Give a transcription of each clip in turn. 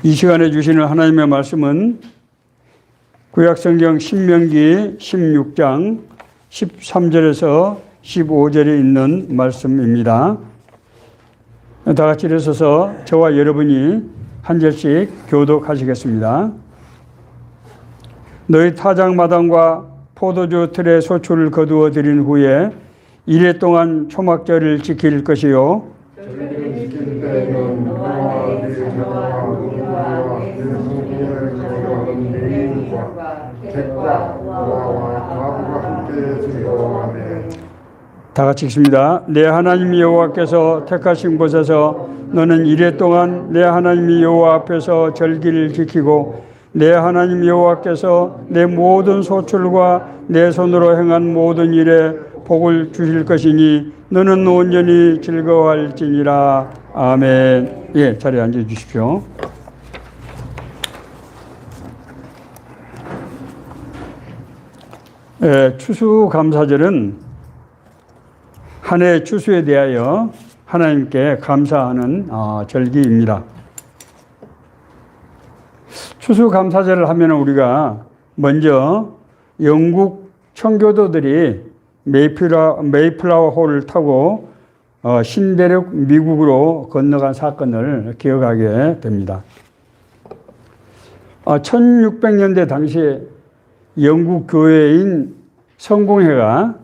이 시간에 주시는 하나님의 말씀은 구약성경 신명기 16장 13절에서 15절에 있는 말씀입니다. 다 같이 일어서서 저와 여러분이 한 절씩 교독하시겠습니다. 너희 타작마당과 포도주 틀의 소출을 거두어 드린 후에 이래 동안 초막절을 지킬 것이요 다 같이 읽습니다. 내 하나님 여호와께서 택하신 곳에서 너는 이래 동안 내 하나님 여호와 앞에서 절기를 지키고 내 하나님 여호와께서 내 모든 소출과 내 손으로 행한 모든 일에 복을 주실 것이니 너는 온전히 즐거워할지니라. 아멘. 예, 자리에 앉아 주십시오. 추수감사절은 한 해 추수에 대하여 하나님께 감사하는 절기입니다. 추수감사절을 하면 우리가 먼저 영국 청교도들이 메이플라워 홀을 타고 신대륙 미국으로 건너간 사건을 기억하게 됩니다. 1600년대 당시에 영국 교회인 성공회가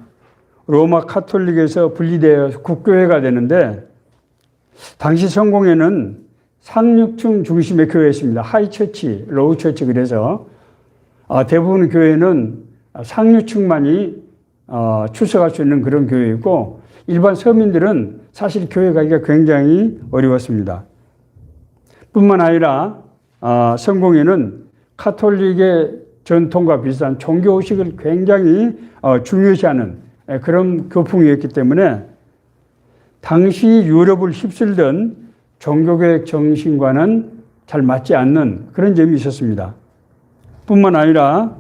로마 카톨릭에서 분리되어 국교회가 되는데, 당시 성공회는 상류층 중심의 교회였습니다. 하이처치, 로우처치. 그래서 대부분 교회는 상류층만이 출석할 수 있는 그런 교회이고, 일반 서민들은 사실 교회 가기가 굉장히 어려웠습니다. 뿐만 아니라 성공회는 카톨릭의 전통과 비슷한 종교의식을 굉장히 중요시하는 그런 교풍이었기 때문에 당시 유럽을 휩쓸던 종교개혁 정신과는 잘 맞지 않는 그런 점이 있었습니다. 뿐만 아니라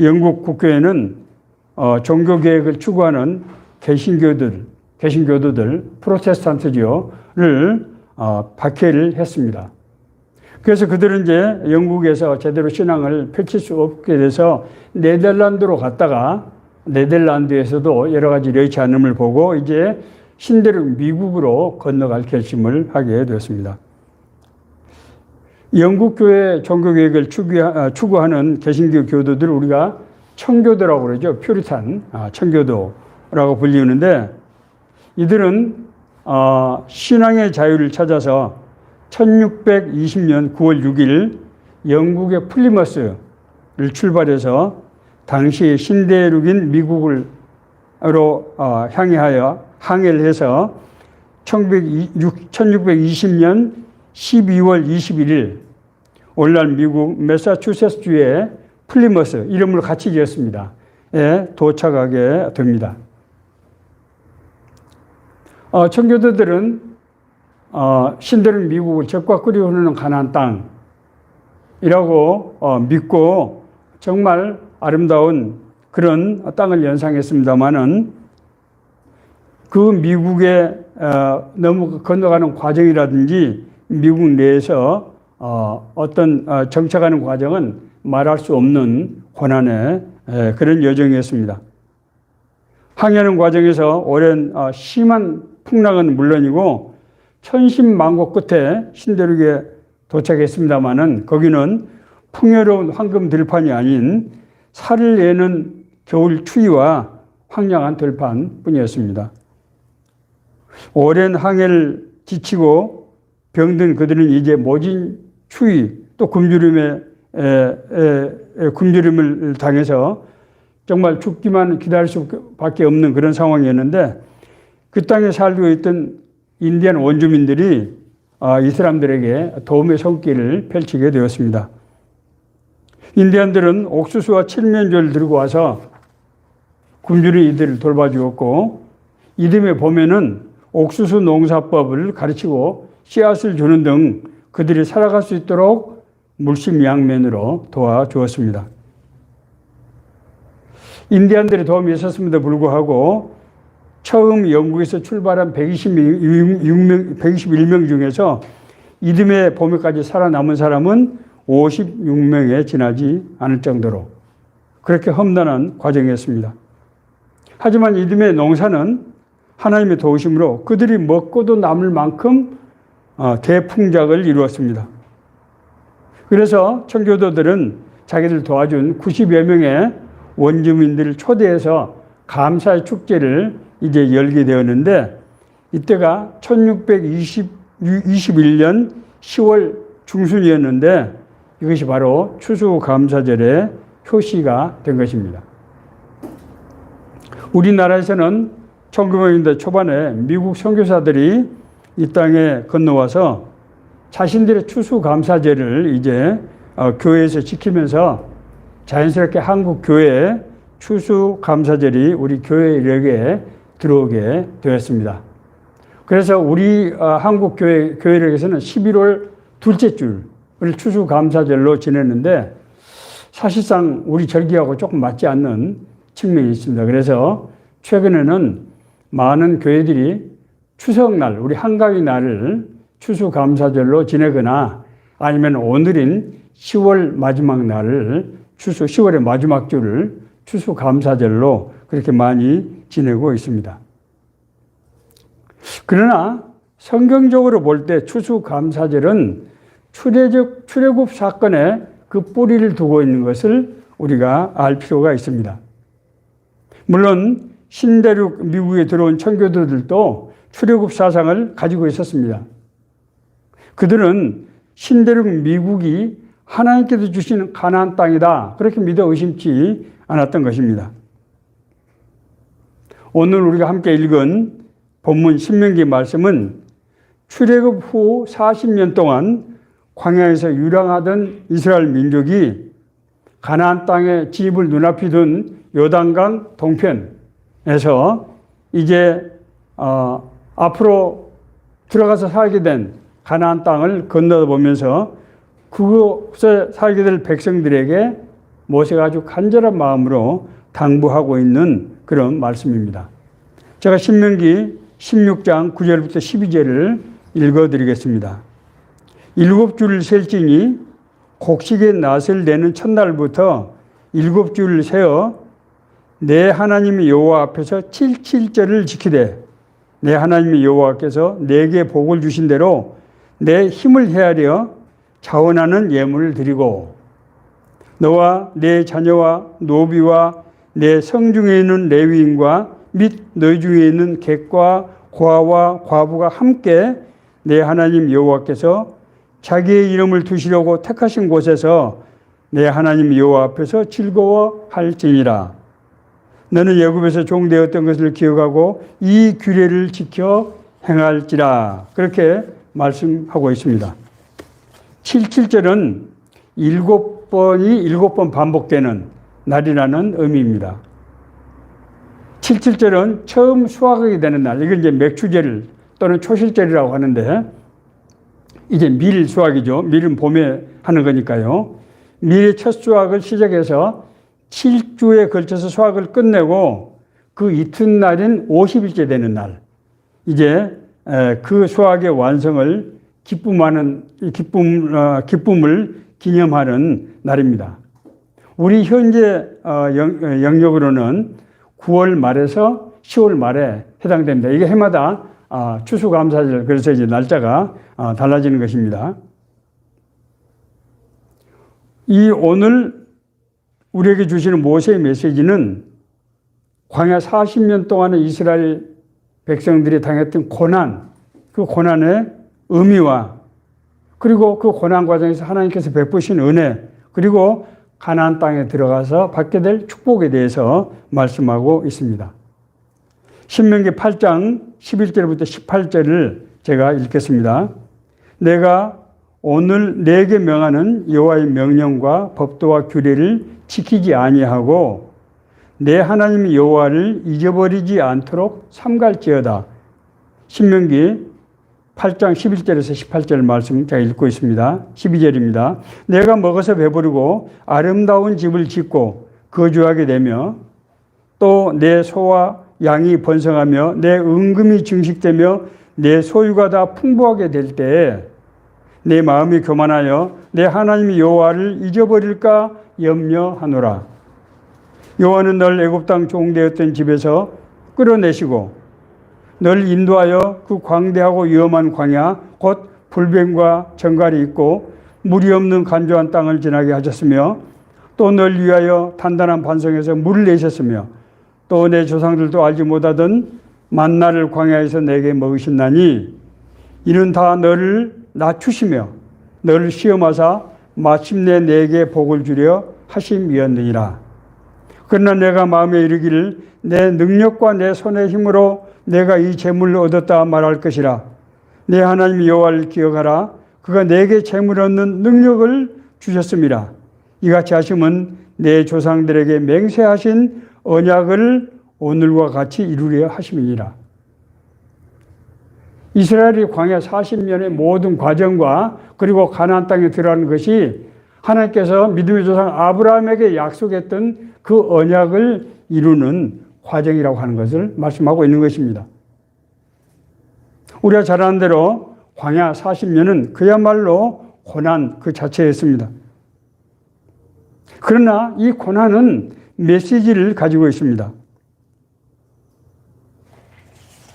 영국 국교회는 종교개혁을 추구하는 개신교도들, 프로테스탄트교를 박해를 했습니다. 그래서 그들은 이제 영국에서 제대로 신앙을 펼칠 수 없게 돼서 네덜란드로 갔다가 네덜란드에서도 여러 가지 여의치 않음을 보고 이제 신대륙 미국으로 건너갈 결심을 하게 되었습니다. 영국 교회 종교개혁을 추구하는 개신교 교도들 우리가 청교도라고 그러죠. 퓨리탄 청교도라고 불리는데, 이들은 신앙의 자유를 찾아서 1620년 9월 6일 영국의 플리머스를 출발해서 당시 신대륙인 미국으로 항해를 해서 1620년 12월 21일 오늘날 미국 매사추세츠주의 플리머스, 이름을 같이 지었습니다. 도착하게 됩니다. 청교도들은 신대륙 미국을 젖과 꿀이 흐르는 가나안 땅이라고 믿고 정말 아름다운 그런 땅을 연상했습니다마는 그 미국에 건너가는 과정이라든지 미국 내에서 어떤 정착하는 과정은 말할 수 없는 고난의 그런 여정이었습니다. 항해하는 과정에서 오랜 심한 풍랑은 물론이고 천신만고 끝에 신대륙에 도착했습니다마는 거기는 풍요로운 황금 들판이 아닌 살을 내는 겨울 추위와 황량한 들판뿐이었습니다. 오랜 항해를 지치고 병든 그들은 이제 모진 추위 또 굶주림을 당해서 정말 죽기만 기다릴 수밖에 없는 그런 상황이었는데, 그 땅에 살고 있던 인디안 원주민들이 이 사람들에게 도움의 손길을 펼치게 되었습니다. 인디안들은 옥수수와 칠면조를 들고 와서 굶주린 이들을 돌봐주었고, 이듬해 봄에는 옥수수 농사법을 가르치고 씨앗을 주는 등 그들이 살아갈 수 있도록 물심양면으로 도와주었습니다. 인디안들의 도움이 있었음에도 불구하고 처음 영국에서 출발한 121명 중에서 이듬해 봄에까지 살아남은 사람은 56명에 지나지 않을 정도로 그렇게 험난한 과정이었습니다. 하지만 이듬해 농사는 하나님의 도우심으로 그들이 먹고도 남을 만큼 대풍작을 이루었습니다. 그래서 청교도들은 자기들 도와준 90여 명의 원주민들을 초대해서 감사의 축제를 이제 열게 되었는데, 이때가 1621년 10월 중순이었는데 이것이 바로 추수감사절의 표시가 된 것입니다. 우리나라에서는 1900년대 초반에 미국 선교사들이 이 땅에 건너와서 자신들의 추수감사제를 이제 교회에서 지키면서 자연스럽게 한국 교회에 추수감사절이 우리 교회 이력에 들어오게 되었습니다. 그래서 우리 한국 교회력에서는 11월 둘째 주를 추수감사절로 지냈는데 사실상 우리 절기하고 조금 맞지 않는 측면이 있습니다. 그래서 최근에는 많은 교회들이 추석날, 우리 한가위 날을 추수감사절로 지내거나 아니면 오늘인 10월 마지막 날을 10월의 마지막 주를 추수감사절로 그렇게 많이 지내고 있습니다. 그러나 성경적으로 볼 때 추수감사절은 출애굽 사건에 그 뿌리를 두고 있는 것을 우리가 알 필요가 있습니다. 물론 신대륙 미국에 들어온 청교도들도 출애굽 사상을 가지고 있었습니다. 그들은 신대륙 미국이 하나님께서 주신 가나안 땅이다, 그렇게 믿어 의심치 않았던 것입니다. 오늘 우리가 함께 읽은 본문 신명기 말씀은 출애굽 후 40년 동안 광야에서 유랑하던 이스라엘 민족이 가나안 땅에 집을 눈앞에 둔 요단강 동편에서 이제 앞으로 들어가서 살게 된 가나안 땅을 건너보면서 그곳에 살게 될 백성들에게 모세가 아주 간절한 마음으로 당부하고 있는 그런 말씀입니다. 제가 신명기 16장 9절부터 12절을 읽어드리겠습니다. 7주를 셀지니 곡식의 낫을 내는 첫날부터 7주를 세어 내 하나님 여호와 앞에서 77절을 지키되 내 하나님 여호와께서 내게 복을 주신 대로 내 힘을 헤아려 자원하는 예물을 드리고 너와 내 자녀와 노비와 내 성중에 있는 레위인과 및 너희 중에 있는 객과 고아와 과부가 함께 내 하나님 여호와께서 자기의 이름을 두시려고 택하신 곳에서 내 하나님 여호와 앞에서 즐거워할지니라. 너는 애굽에서 종되었던 것을 기억하고 이 규례를 지켜 행할지라. 그렇게 말씀하고 있습니다. 77절은 7번이 7번 반복되는 날이라는 의미입니다. 77절은 처음 수확하게 되는 날, 이걸 이제 맥추절 또는 초실절이라고 하는데, 이제 밀 수확이죠. 밀은 봄에 하는 거니까요. 밀의 첫 수확을 시작해서 7주에 걸쳐서 수확을 끝내고 그 이튿날인 50일째 되는 날, 이제 그 수확의 완성을 기쁨을 기념하는 날입니다. 우리 현재 영역으로는 9월 말에서 10월 말에 해당됩니다. 이게 해마다 추수감사절, 그래서 이제 날짜가 달라지는 것입니다. 이 오늘 우리에게 주시는 모세의 메시지는 광야 40년 동안의 이스라엘 백성들이 당했던 고난, 그 고난의 의미와 그리고 그 고난 과정에서 하나님께서 베푸신 은혜, 그리고 가나안 땅에 들어가서 받게 될 축복에 대해서 말씀하고 있습니다. 신명기 8장 11절부터 18절을 제가 읽겠습니다. 내가 오늘 내게 명하는 여호와의 명령과 법도와 규례를 지키지 아니하고 내 하나님 여호와를 잊어버리지 않도록 삼갈지어다. 신명기 8장 11절에서 18절 말씀 제가 읽고 있습니다. 12절입니다. 내가 먹어서 배부르고 아름다운 집을 짓고 거주하게 되며 또 내 소와 양이 번성하며 내 은금이 증식되며 내 소유가 다 풍부하게 될 때에 내 마음이 교만하여 내 하나님 여호와를 잊어버릴까 염려하노라. 여호와는 널 애굽 땅 종되었던 집에서 끌어내시고 널 인도하여 그 광대하고 위험한 광야 곧 불뱀과 정갈이 있고 물이 없는 간조한 땅을 지나게 하셨으며 또 널 위하여 단단한 반성에서 물을 내셨으며 또 내 조상들도 알지 못하던 만나를 광야에서 내게 먹으신다니 이는 다 너를 낮추시며 너를 시험하사 마침내 내게 복을 주려 하심이었느니라. 그러나 내가 마음에 이르기를 내 능력과 내 손의 힘으로 내가 이 재물을 얻었다 말할 것이라. 내 하나님 여호와를 기억하라. 그가 내게 재물 얻는 능력을 주셨음이라. 이같이 하심은 내 조상들에게 맹세하신 언약을 오늘과 같이 이루려 하심이니라. 이스라엘이 광야 40년의 모든 과정과 그리고 가나안 땅에 들어가는 것이 하나님께서 믿음의 조상 아브라함에게 약속했던 그 언약을 이루는 과정이라고 하는 것을 말씀하고 있는 것입니다. 우리가 잘 아는 대로 광야 40년은 그야말로 고난 그 자체였습니다. 그러나 이 고난은 메시지를 가지고 있습니다.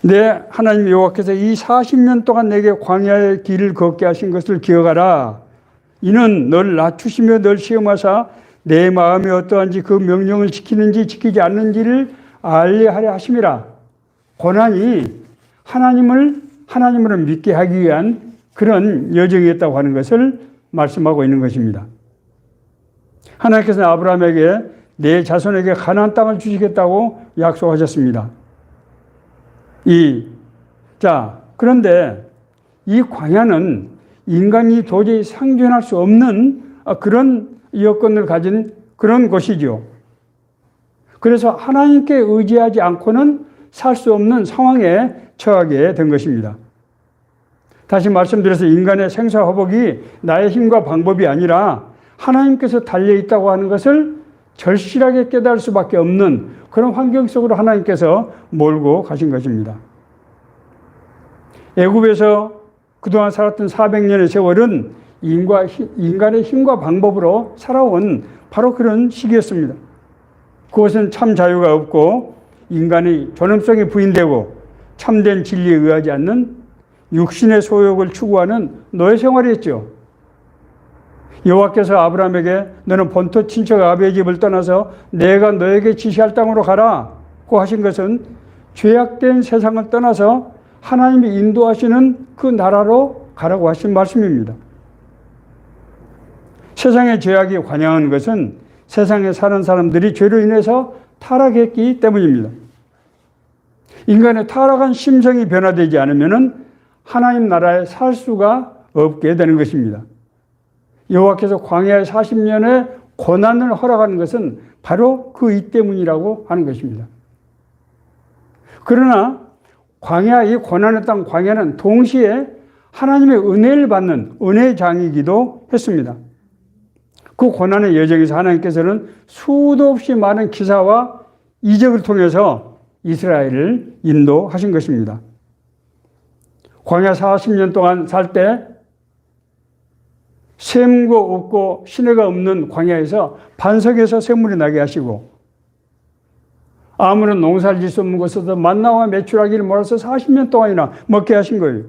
내 하나님 여호와께서 이 40년 동안 내게 광야의 길을 걷게 하신 것을 기억하라. 이는 널 낮추시며 널 시험하사 내 마음이 어떠한지 그 명령을 지키는지 지키지 않는지를 알게 하려 하심이라. 고난이 하나님으로 믿게 하기 위한 그런 여정이었다고 하는 것을 말씀하고 있는 것입니다. 하나님께서는 아브라함에게 내 자손에게 가나안 땅을 주시겠다고 약속하셨습니다. 그런데 이 광야는 인간이 도저히 상존할 수 없는 그런 여건을 가진 그런 곳이죠. 그래서 하나님께 의지하지 않고는 살 수 없는 상황에 처하게 된 것입니다. 다시 말씀드려서 인간의 생사화복이 나의 힘과 방법이 아니라 하나님께서 달려있다고 하는 것을 절실하게 깨달을 수밖에 없는 그런 환경 속으로 하나님께서 몰고 가신 것입니다. 애굽에서 그동안 살았던 400년의 세월은 인간의 힘과 방법으로 살아온 바로 그런 시기였습니다. 그것은 참 자유가 없고 인간의 존엄성이 부인되고 참된 진리에 의하지 않는 육신의 소욕을 추구하는 노예 생활이었죠. 여호와께서 아브라함에게 너는 본토 친척 아비의 집을 떠나서 내가 너에게 지시할 땅으로 가라고 하신 것은 죄악된 세상을 떠나서 하나님이 인도하시는 그 나라로 가라고 하신 말씀입니다. 세상의 죄악이 관영한 것은 세상에 사는 사람들이 죄로 인해서 타락했기 때문입니다. 인간의 타락한 심성이 변화되지 않으면 하나님 나라에 살 수가 없게 되는 것입니다. 여호와께서 광야의 40년의 고난을 허락하는 것은 바로 그 이 때문이라고 하는 것입니다. 그러나 이 고난의 땅 광야는 동시에 하나님의 은혜를 받는 은혜의 장이기도 했습니다. 그 고난의 여정에서 하나님께서는 수도 없이 많은 기사와 이적을 통해서 이스라엘을 인도하신 것입니다. 광야 40년 동안 살 때 샘고 없고 시내가 없는 광야에서 반석에서 샘물이 나게 하시고 아무런 농사를 짓 수 없는 곳에서 만나와 메추라기를 몰아서 40년 동안이나 먹게 하신 거예요.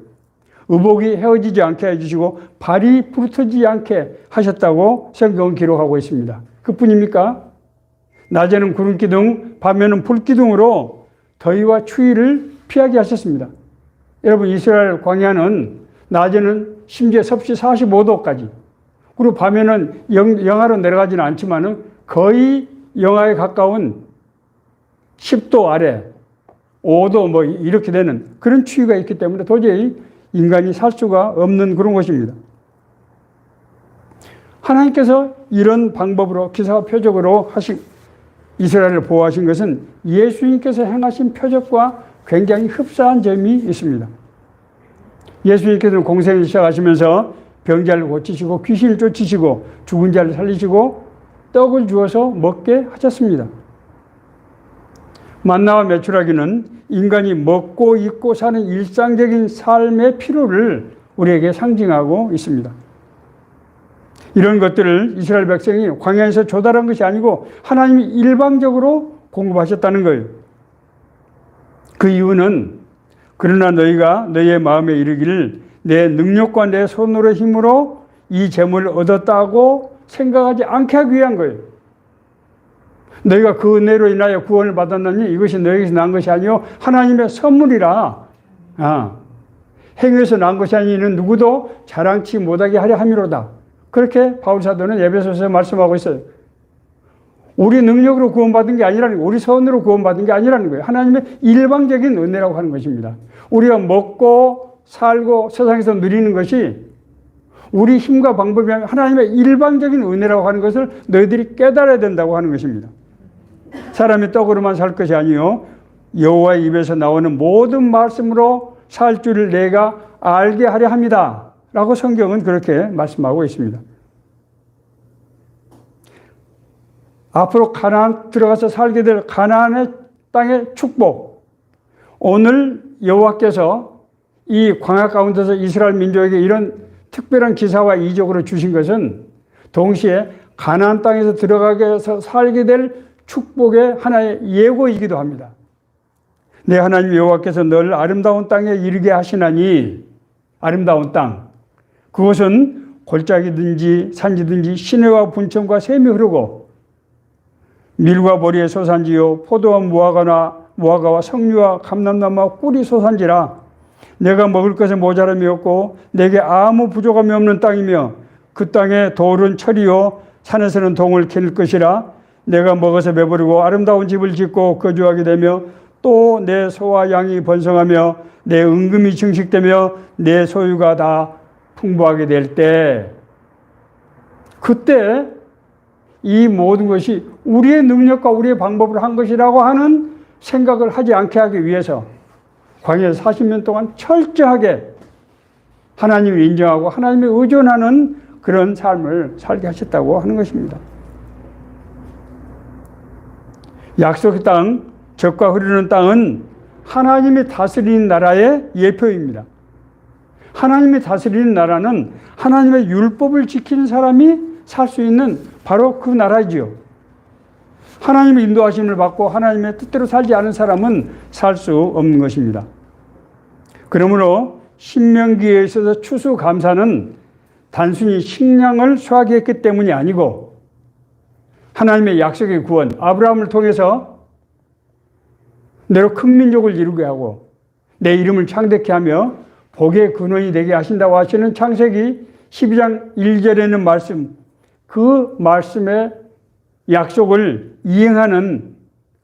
의복이 헤어지지 않게 해주시고 발이 부르터지지 않게 하셨다고 성경은 기록하고 있습니다. 그뿐입니까? 낮에는 구름기둥, 밤에는 불기둥으로 더위와 추위를 피하게 하셨습니다. 여러분, 이스라엘 광야는 낮에는 심지어 섭씨 45도까지, 그리고 밤에는 영하로 내려가지는 않지만 거의 영하에 가까운 10도 아래 5도 이렇게 되는 그런 추위가 있기 때문에 도저히 인간이 살 수가 없는 그런 곳입니다. 하나님께서 이런 방법으로 기사와 표적으로 이스라엘을 보호하신 것은 예수님께서 행하신 표적과 굉장히 흡사한 점이 있습니다. 예수님께서는 공생을 시작하시면서 병자를 고치시고 귀신을 쫓으시고 죽은 자를 살리시고 떡을 주어서 먹게 하셨습니다. 만나와 메추라기는 인간이 먹고 입고 사는 일상적인 삶의 필요를 우리에게 상징하고 있습니다. 이런 것들을 이스라엘 백성이 광야에서 조달한 것이 아니고 하나님이 일방적으로 공급하셨다는 거예요. 그 이유는 그러나 너희가 너희의 마음에 이르기를 내 능력과 내 손으로 힘으로 이 재물을 얻었다고 생각하지 않게 하기 위한 거예요. 너희가 그 은혜로 인하여 구원을 받았느니 이것이 너희에게서 난 것이 아니요 하나님의 선물이라. 행위에서 난 것이 아니는 누구도 자랑치 못하게 하려 함이로다. 그렇게 바울 사도는 에베소서에 말씀하고 있어요. 우리 능력으로 구원받은 게 아니라는 거예요. 우리 선으로 구원받은 게 아니라는 거예요. 하나님의 일방적인 은혜라고 하는 것입니다. 우리가 먹고 살고 세상에서 누리는 것이 우리 힘과 방법이 아니라 하나님의 일방적인 은혜라고 하는 것을 너희들이 깨달아야 된다고 하는 것입니다. 사람이 떡으로만 살 것이 아니요 여호와의 입에서 나오는 모든 말씀으로 살 줄을 내가 알게 하려 합니다. 라고 성경은 그렇게 말씀하고 있습니다. 앞으로 가나안 들어가서 살게 될 가나안의 땅의 축복. 오늘 여호와께서 이 광야 가운데서 이스라엘 민족에게 이런 특별한 기사와 이적으로 주신 것은 동시에 가나안 땅에서 들어가게 해서 살게 될 축복의 하나의 예고이기도 합니다. 내 하나님 여호와께서 너를 아름다운 땅에 이르게 하시나니 아름다운 땅. 그것은 골짜기든지 산지든지 시내와 분천과 샘이 흐르고 밀과 보리의 소산지요 포도와 무화과와 석류와 감람나무와 꿀이 소산지라. 내가 먹을 것에 모자람이 없고 내게 아무 부족함이 없는 땅이며 그 땅에 돌은 철이요 산에서는 동을 캐낼 것이라. 내가 먹어서 배부르고 아름다운 집을 짓고 거주하게 되며 또 내 소와 양이 번성하며 내 은금이 증식되며 내 소유가 다 풍부하게 될 때, 그때 이 모든 것이 우리의 능력과 우리의 방법으로 한 것이라고 하는 생각을 하지 않게 하기 위해서 광야에서 40년 동안 철저하게 하나님을 인정하고 하나님에 의존하는 그런 삶을 살게 하셨다고 하는 것입니다. 약속의 땅, 젖과 흐르는 땅은 하나님이 다스리는 나라의 예표입니다. 하나님이 다스리는 나라는 하나님의 율법을 지키는 사람이 살 수 있는 바로 그 나라지요. 하나님의 인도하심을 받고 하나님의 뜻대로 살지 않은 사람은 살 수 없는 것입니다. 그러므로 신명기에 있어서 추수감사는 단순히 식량을 수확 했기 때문이 아니고 하나님의 약속의 구원, 아브라함을 통해서 내로 큰 민족을 이루게 하고 내 이름을 창대케 하며 복의 근원이 되게 하신다고 하시는 창세기 12장 1절에는 말씀, 그 말씀의 약속을 이행하는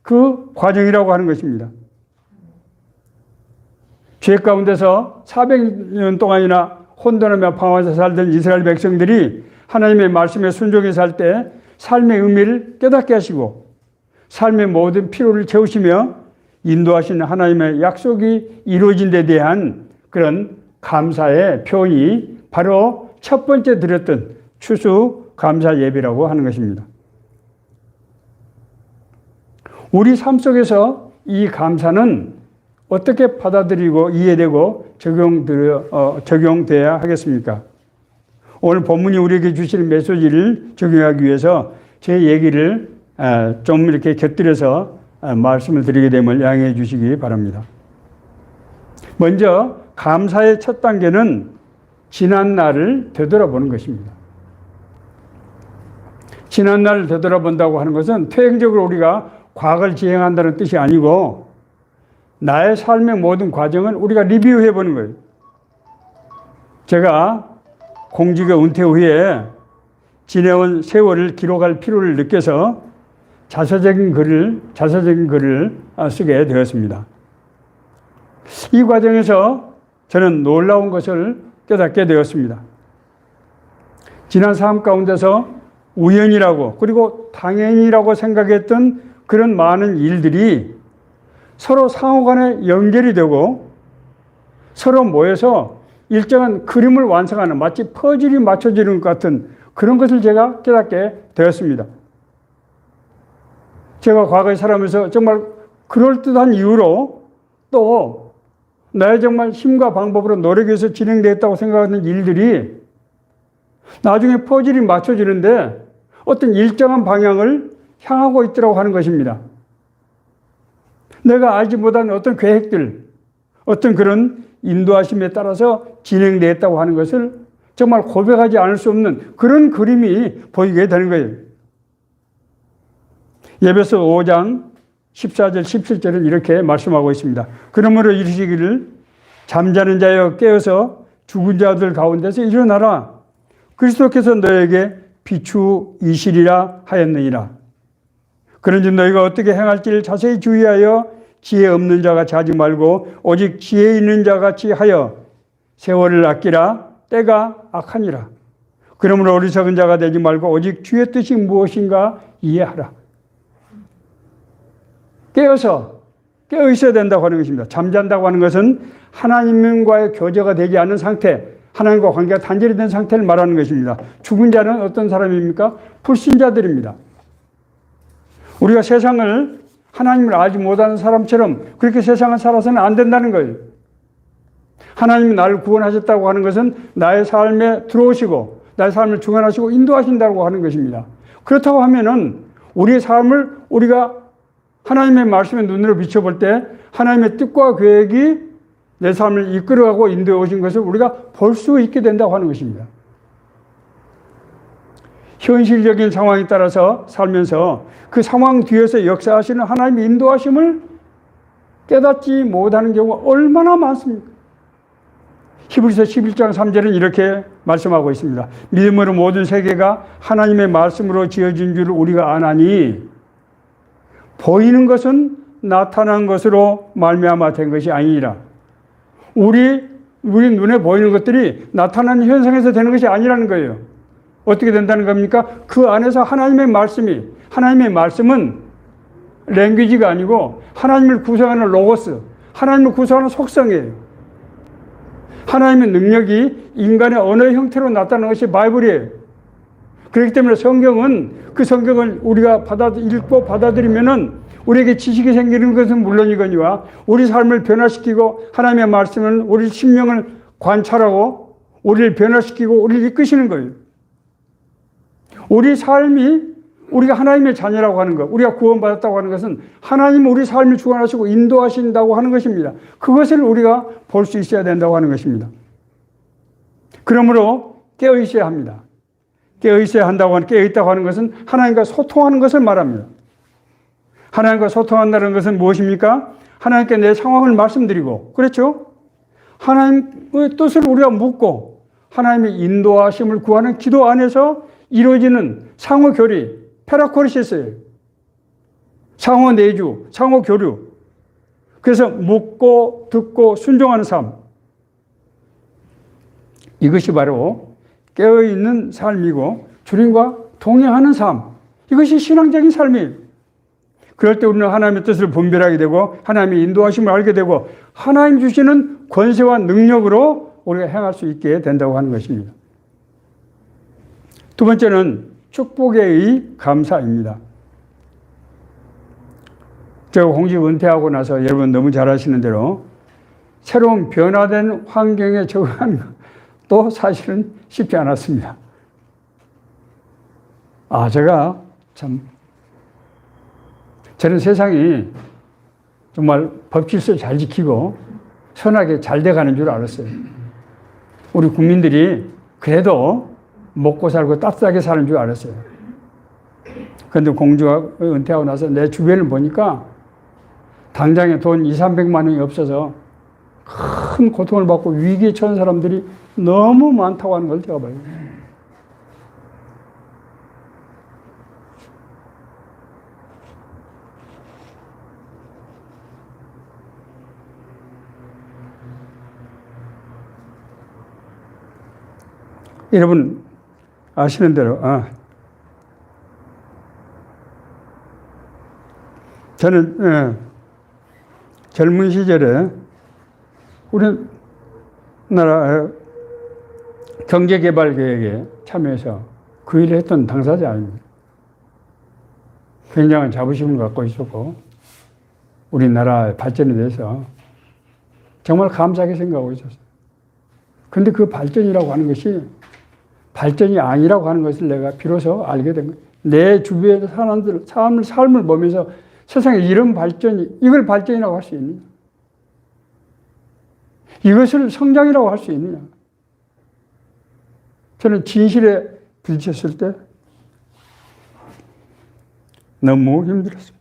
그 과정이라고 하는 것입니다. 죄 가운데서 400년 동안이나 혼돈하며 방황해서 살던 이스라엘 백성들이 하나님의 말씀에 순종해 살 때 삶의 의미를 깨닫게 하시고 삶의 모든 필요를 채우시며 인도하시는 하나님의 약속이 이루어진 데 대한 그런 감사의 표현이 바로 첫 번째 드렸던 추수감사 예배라고 하는 것입니다. 우리 삶 속에서 이 감사는 어떻게 받아들이고 이해되고 적용돼야 하겠습니까? 오늘 본문이 우리에게 주시는 메시지를 적용하기 위해서 제 얘기를 좀 이렇게 곁들여서 말씀을 드리게 됨을 양해해 주시기 바랍니다. 먼저 감사의 첫 단계는 지난 날을 되돌아보는 것입니다. 지난 날을 되돌아본다고 하는 것은 퇴행적으로 우리가 과거를 지행한다는 뜻이 아니고 나의 삶의 모든 과정은 우리가 리뷰해 보는 거예요. 제가 공직의 은퇴 후에 지내온 세월을 기록할 필요를 느껴서 자서적인 글을 쓰게 되었습니다. 이 과정에서 저는 놀라운 것을 깨닫게 되었습니다. 지난 삶 가운데서 우연이라고 그리고 당연이라고 생각했던 그런 많은 일들이 서로 상호간에 연결이 되고 서로 모여서 일정한 그림을 완성하는 마치 퍼즐이 맞춰지는 것 같은 그런 것을 제가 깨닫게 되었습니다. 제가 과거에 살아가면서 정말 그럴듯한 이유로 또 나의 정말 힘과 방법으로 노력해서 진행되었다고 생각하는 일들이 나중에 퍼즐이 맞춰지는데 어떤 일정한 방향을 향하고 있더라고 하는 것입니다. 내가 알지 못한 어떤 계획들, 어떤 그런 인도하심에 따라서 진행되었다고 하는 것을 정말 고백하지 않을 수 없는 그런 그림이 보이게 되는 거예요. 에베소 5장 14절 17절은 이렇게 말씀하고 있습니다. 그러므로 이르시기를 잠자는 자여 깨어서 죽은 자들 가운데서 일어나라. 그리스도께서 너에게 비추이시리라 하였느니라. 그런즉 너희가 어떻게 행할지를 자세히 주의하여 지혜 없는 자같이 하지 말고 오직 지혜 있는 자같이 하여 세월을 아끼라. 때가 악하니라. 그러므로 어리석은 자가 되지 말고 오직 주의 뜻이 무엇인가 이해하라. 깨어 있어야 된다고 하는 것입니다. 잠잔다고 하는 것은 하나님과의 교제가 되지 않은 상태, 하나님과 관계가 단절이 된 상태를 말하는 것입니다. 죽은 자는 어떤 사람입니까? 불신자들입니다. 우리가 세상을 하나님을 알지 못하는 사람처럼 그렇게 세상을 살아서는 안 된다는 거예요. 하나님이 나를 구원하셨다고 하는 것은 나의 삶에 들어오시고 나의 삶을 주관하시고 인도하신다고 하는 것입니다. 그렇다고 하면은 우리의 삶을 우리가 하나님의 말씀에 눈으로 비춰볼 때 하나님의 뜻과 계획이 내 삶을 이끌어가고 인도해 오신 것을 우리가 볼 수 있게 된다고 하는 것입니다. 현실적인 상황에 따라서 살면서 그 상황 뒤에서 역사하시는 하나님의 인도하심을 깨닫지 못하는 경우가 얼마나 많습니까? 히브리서 11장 3절은 이렇게 말씀하고 있습니다. 믿음으로 모든 세계가 하나님의 말씀으로 지어진 줄 우리가 아나니 보이는 것은 나타난 것으로 말미암아 된 것이 아니니라. 우리 눈에 보이는 것들이 나타나는 현상에서 되는 것이 아니라는 거예요. 어떻게 된다는 겁니까? 그 안에서 하나님의 말씀은 랭귀지가 아니고 하나님을 구성하는 로고스, 하나님을 구성하는 속성이에요. 하나님의 능력이 인간의 언어의 형태로 나타나는 것이 바이블이에요. 그렇기 때문에 그 성경을 우리가 읽고 받아들이면은 우리에게 지식이 생기는 것은 물론이거니와 우리 삶을 변화시키고 하나님의 말씀은 우리 심령을 관찰하고 우리를 변화시키고 우리를 이끄시는 거예요. 우리 삶이 우리가 하나님의 자녀라고 하는 것, 우리가 구원받았다고 하는 것은 하나님 우리 삶을 주관하시고 인도하신다고 하는 것입니다. 그것을 우리가 볼 수 있어야 된다고 하는 것입니다. 그러므로 깨어 있어야 합니다. 깨어 있어야 한다고 하는, 깨어 있다고 하는 것은 하나님과 소통하는 것을 말합니다. 하나님과 소통한다는 것은 무엇입니까? 하나님께 내 상황을 말씀드리고, 그렇죠? 하나님의 뜻을 우리가 묻고 하나님의 인도하심을 구하는 기도 안에서 이루어지는 상호 교리, 페라코리시스예요. 상호 내주, 상호 교류. 그래서 묻고 듣고 순종하는 삶. 이것이 바로 깨어있는 삶이고 주님과 동행하는 삶. 이것이 신앙적인 삶이에요. 그럴 때 우리는 하나님의 뜻을 분별하게 되고 하나님의 인도하심을 알게 되고 하나님 주시는 권세와 능력으로 우리가 행할 수 있게 된다고 하는 것입니다. 두 번째는 축복의 감사입니다. 제가 공직 은퇴하고 나서 여러분 너무 잘 아시는 대로 새로운 변화된 환경에 적응하는 것도 사실은 쉽지 않았습니다. 제가 저는 세상이 정말 법질서 잘 지키고 선하게 잘 돼가는 줄 알았어요. 우리 국민들이 그래도 먹고 살고 따뜻하게 사는 줄 알았어요. 그런데 공주가 은퇴하고 나서 내 주변을 보니까 당장에 돈 200~300만 원이 없어서 큰 고통을 받고 위기에 처한 사람들이 너무 많다고 하는 걸 제가 봐요. 여러분 아시는 대로 저는 젊은 시절에 우리나라 경제개발계획에 참여해서 그 일을 했던 당사자입니다. 굉장한 자부심을 갖고 있었고 우리나라 발전에 대해서 정말 감사하게 생각하고 있었어요. 근데 그 발전이라고 하는 것이 발전이 아니라고 하는 것을 내가 비로소 알게 된 거예요. 내 주변의 사람들, 삶을 보면서 세상에 이런 발전이, 이걸 발전이라고 할 수 있느냐? 이것을 성장이라고 할 수 있느냐? 저는 진실에 부딪혔을 때 너무 힘들었어요.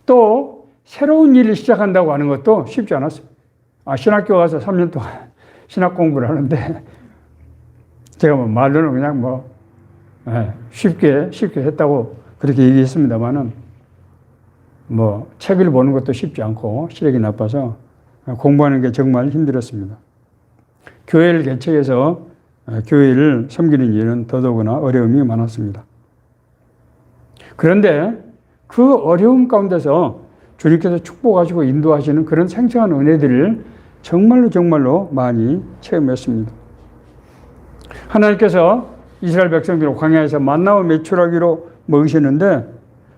또 새로운 일을 시작한다고 하는 것도 쉽지 않았어요. 신학교 가서 3년 동안 신학 공부를 하는데 제가 뭐 말로는 그냥 쉽게 했다고 그렇게 얘기했습니다만은 책을 보는 것도 쉽지 않고 시력이 나빠서 공부하는 게 정말 힘들었습니다. 교회를 개척해서 교회를 섬기는 일은 더더구나 어려움이 많았습니다. 그런데 그 어려움 가운데서 주님께서 축복하시고 인도하시는 그런 생생한 은혜들을 정말로 많이 체험했습니다. 하나님께서 이스라엘 백성들을 광야에서 만나와 메추라기로 먹이셨는데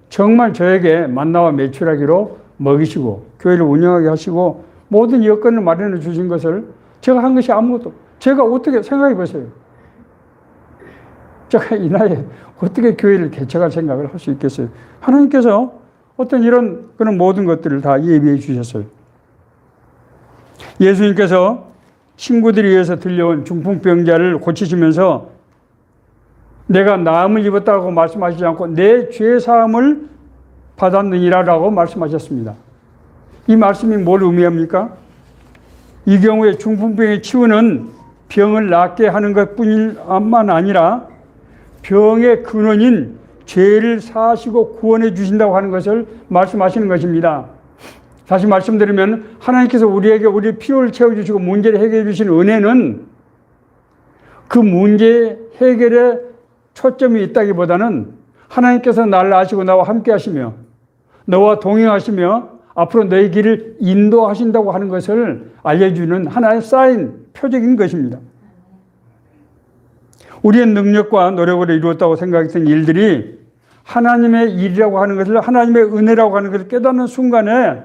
정말 저에게 만나와 메추라기로 먹이시고 교회를 운영하게 하시고 모든 여건을 마련해 주신 것을 제가 한 것이 아무것도, 제가 어떻게 생각해 보세요. 제가 이 나이에 어떻게 교회를 개척할 생각을 할 수 있겠어요. 하나님께서 어떤 그런 모든 것들을 다 예비해 주셨어요. 예수님께서 친구들이 위해서 들려온 중풍병자를 고치시면서 내가 나음을 입었다고 말씀하시지 않고 내 죄사함을 받았느니라라고 말씀하셨습니다. 이 말씀이 뭘 의미합니까? 이 경우에 중풍병의 치유는 병을 낫게 하는 것뿐만 아니라 병의 근원인 죄를 사하시고 구원해 주신다고 하는 것을 말씀하시는 것입니다. 다시 말씀드리면 하나님께서 우리에게 우리의 필요를 채워주시고 문제를 해결해 주신 은혜는 그 문제 해결에 초점이 있다기보다는 하나님께서 나를 아시고 나와 함께 하시며 너와 동행하시며 앞으로 너의 길을 인도하신다고 하는 것을 알려주는 하나의 사인, 표적인 것입니다. 우리의 능력과 노력으로 이루었다고 생각했던 일들이 하나님의 일이라고 하는 것을, 하나님의 은혜라고 하는 것을 깨닫는 순간에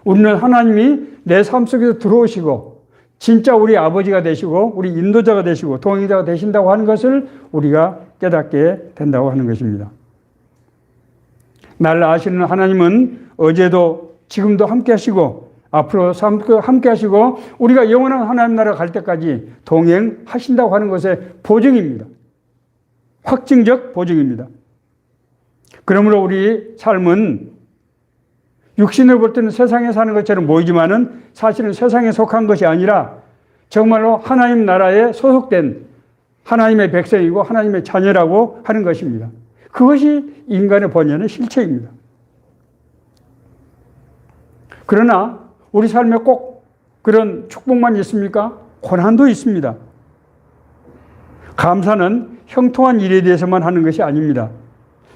우리는 하나님이 내 삶 속에서 들어오시고 진짜 우리 아버지가 되시고 우리 인도자가 되시고 동행자가 되신다고 하는 것을 우리가 깨닫게 된다고 하는 것입니다. 나를 아시는 하나님은 어제도 지금도 함께 하시고 앞으로 함께 하시고 우리가 영원한 하나님 나라 갈 때까지 동행하신다고 하는 것의 보증입니다. 확증적 보증입니다. 그러므로 우리 삶은 육신을 볼 때는 세상에 사는 것처럼 보이지만은 사실은 세상에 속한 것이 아니라 정말로 하나님 나라에 소속된 하나님의 백성이고 하나님의 자녀라고 하는 것입니다. 그것이 인간의 본연의 실체입니다. 그러나 우리 삶에 꼭 그런 축복만 있습니까? 고난도 있습니다. 감사는 형통한 일에 대해서만 하는 것이 아닙니다.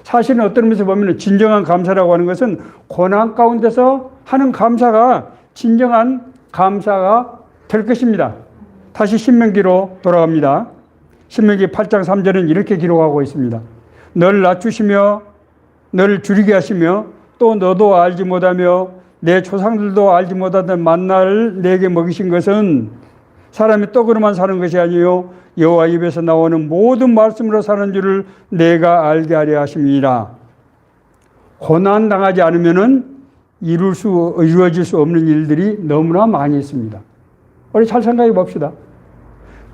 사실은 어떤 의미에서 보면 진정한 감사라고 하는 것은 고난 가운데서 하는 감사가 진정한 감사가 될 것입니다. 다시 신명기로 돌아갑니다. 신명기 8장 3절은 이렇게 기록하고 있습니다. 너를 낮추시며 너를 줄이게 하시며 또 너도 알지 못하며 내 조상들도 알지 못하던 만나를 내게 먹이신 것은 사람이 떡으로만 사는 것이 아니요 여호와 입에서 나오는 모든 말씀으로 사는 줄을 내가 알게 하려 하심이라. 고난 당하지 않으면은 이루어질 수 없는 일들이 너무나 많이 있습니다. 우리 잘 생각해 봅시다.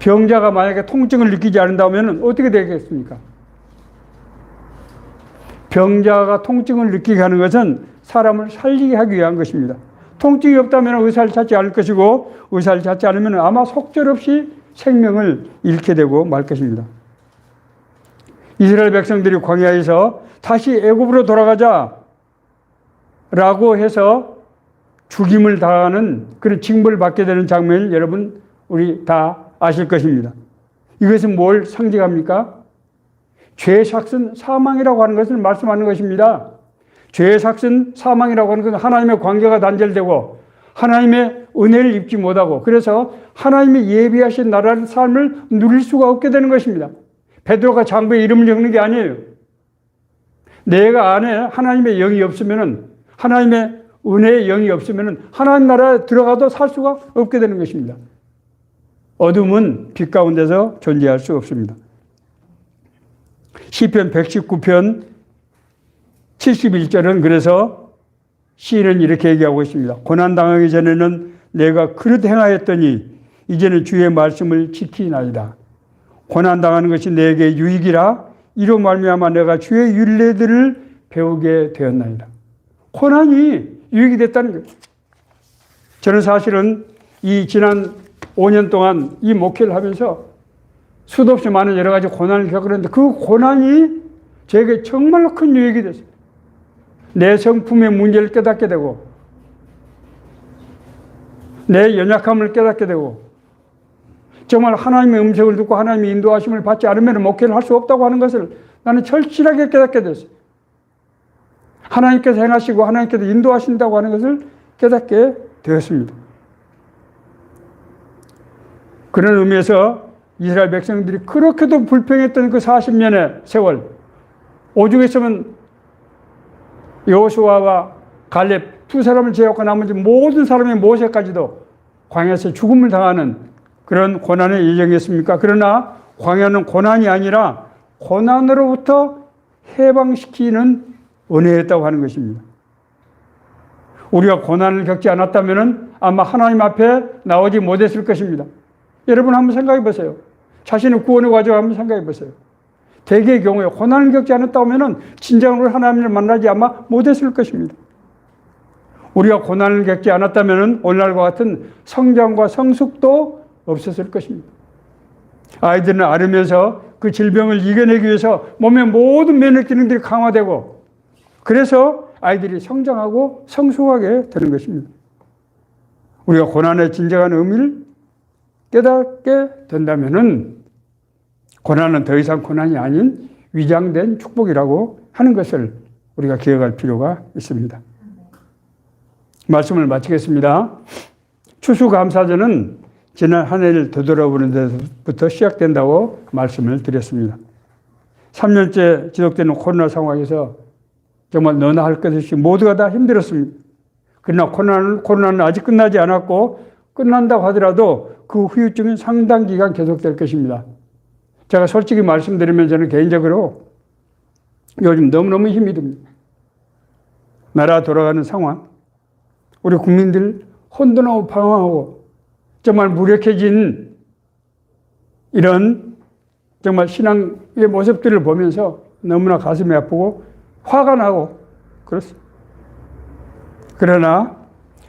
병자가 만약에 통증을 느끼지 않는다면 어떻게 되겠습니까? 병자가 통증을 느끼게 하는 것은 사람을 살리게 하기 위한 것입니다. 통증이 없다면 의사를 찾지 않을 것이고 의사를 찾지 않으면 아마 속절없이 생명을 잃게 되고 말 것입니다. 이스라엘 백성들이 광야에서 다시 애굽으로 돌아가자 라고 해서 죽임을 당하는 그런 징벌을 받게 되는 장면을 여러분 우리 다 아실 것입니다. 이것은 뭘 상징합니까? 죄의 삭은 사망이라고 하는 것을 말씀하는 것입니다. 죄의 삭은 사망이라고 하는 것은 하나님의 관계가 단절되고 하나님의 은혜를 입지 못하고 그래서 하나님의 예비하신 나라의 삶을 누릴 수가 없게 되는 것입니다. 베드로가 장부에 이름을 적는 게 아니에요. 내가 안에 하나님의 영이 없으면 하나님의 은혜의 영이 없으면 하나님 나라에 들어가도 살 수가 없게 되는 것입니다. 어둠은 빛 가운데서 존재할 수 없습니다. 시편 119편 71절은 그래서 시인은 이렇게 얘기하고 있습니다. 고난당하기 전에는 내가 그릇 행하였더니 이제는 주의 말씀을 지키나이다. 고난당하는 것이 내게 유익이라 이로 말미암아 내가 주의 율례들을 배우게 되었나이다. 고난이 유익이 됐다는 거예요. 저는 사실은 이 지난 5년 동안 이 목회를 하면서 수도 없이 많은 여러 가지 고난을 겪었는데 그 고난이 제게 정말로 큰 유익이 됐어요. 내 성품의 문제를 깨닫게 되고 내 연약함을 깨닫게 되고 정말 하나님의 음성을 듣고 하나님의 인도하심을 받지 않으면 목회를 할 수 없다고 하는 것을 나는 절실하게 깨닫게 됐어요. 하나님께서 행하시고 하나님께서 인도하신다고 하는 것을 깨닫게 되었습니다. 그런 의미에서 이스라엘 백성들이 그렇게도 불평했던 그 40년의 세월, 오죽했으면 여호수아와 갈렙 두 사람을 제외하고 나머지 모든 사람의 모세까지도 광야에서 죽음을 당하는 그런 고난의 예정이었습니까? 그러나 광야는 고난이 아니라 고난으로부터 해방시키는 은혜였다고 하는 것입니다. 우리가 고난을 겪지 않았다면 아마 하나님 앞에 나오지 못했을 것입니다. 여러분 한번 생각해 보세요. 자신의 구원의 과정을 한번 생각해 보세요. 대개의 경우에 고난을 겪지 않았다 하면 진정으로 하나님을 만나지 아마 못했을 것입니다. 우리가 고난을 겪지 않았다면 오늘날과 같은 성장과 성숙도 없었을 것입니다. 아이들은 앓으면서 그 질병을 이겨내기 위해서 몸의 모든 면역 기능들이 강화되고 그래서 아이들이 성장하고 성숙하게 되는 것입니다. 우리가 고난의 진정한 의미를 깨닫게 된다면 고난은 더 이상 고난이 아닌 위장된 축복이라고 하는 것을 우리가 기억할 필요가 있습니다. 말씀을 마치겠습니다. 추수감사절은 지난 한 해를 되돌아보는 데부터 시작된다고 말씀을 드렸습니다. 3년째 지속되는 코로나 상황에서 정말 너나 할 것 없이 모두가 다 힘들었습니다. 그러나 코로나는 아직 끝나지 않았고 끝난다고 하더라도 그 후유증은 상당 기간 계속될 것입니다. 제가 솔직히 말씀드리면 저는 개인적으로 요즘 너무너무 힘이 듭니다. 나라 돌아가는 상황, 우리 국민들 혼돈하고 방황하고 정말 무력해진 이런 정말 신앙의 모습들을 보면서 너무나 가슴이 아프고 화가 나고 그렇습니다. 그러나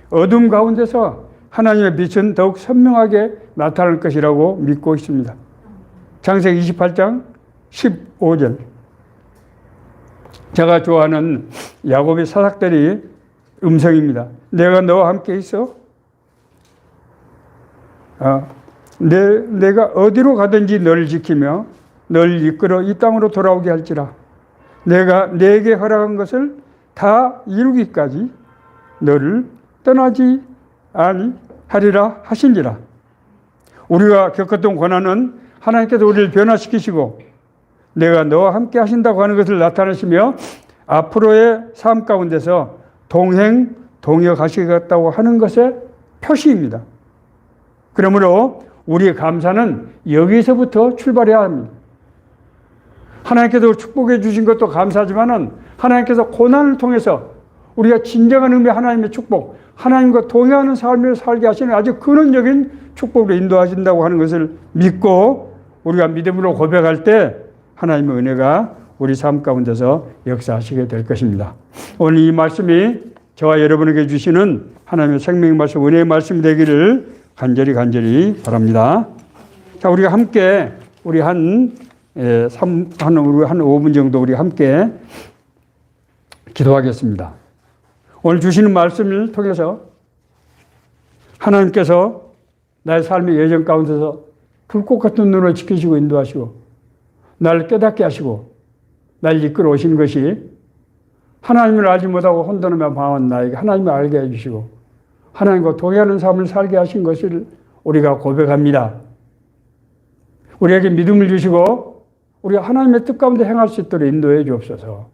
어둠 가운데서 하나님의 빛은 더욱 선명하게 나타날 것이라고 믿고 있습니다. 창세기 28장 15절. 제가 좋아하는 야곱의 사삭들이 음성입니다. 내가 너와 함께 있어. 내가 어디로 가든지 너를 지키며 너를 이끌어 이 땅으로 돌아오게 할지라. 내가 내게 허락한 것을 다 이루기까지 너를 떠나지 아니하리라 하신지라. 우리가 겪었던 고난은 하나님께서 우리를 변화시키시고 내가 너와 함께 하신다고 하는 것을 나타내시며 앞으로의 삶 가운데서 동역하시겠다고 하는 것의 표시입니다. 그러므로 우리의 감사는 여기서부터 출발해야 합니다. 하나님께서 축복해 주신 것도 감사하지만은 하나님께서 고난을 통해서 우리가 진정한 의미의 하나님의 축복, 하나님과 동행하는 삶을 살게 하시는 아주 근원적인 축복으로 인도하신다고 하는 것을 믿고 우리가 믿음으로 고백할 때 하나님의 은혜가 우리 삶 가운데서 역사하시게 될 것입니다. 오늘 이 말씀이 저와 여러분에게 주시는 하나님의 생명의 말씀, 은혜의 말씀이 되기를 간절히 바랍니다. 자, 우리가 함께 우리 한 5분 정도 우리 함께 기도하겠습니다. 오늘 주시는 말씀을 통해서 하나님께서 나의 삶의 여정 가운데서 불꽃 같은 눈으로 지키시고 인도하시고 나를 깨닫게 하시고 나를 이끌어 오신 것이 하나님을 알지 못하고 혼돈하며 방황한 나에게 하나님을 알게 해주시고 하나님과 동행하는 삶을 살게 하신 것을 우리가 고백합니다. 우리에게 믿음을 주시고 우리가 하나님의 뜻 가운데 행할 수 있도록 인도해 주옵소서.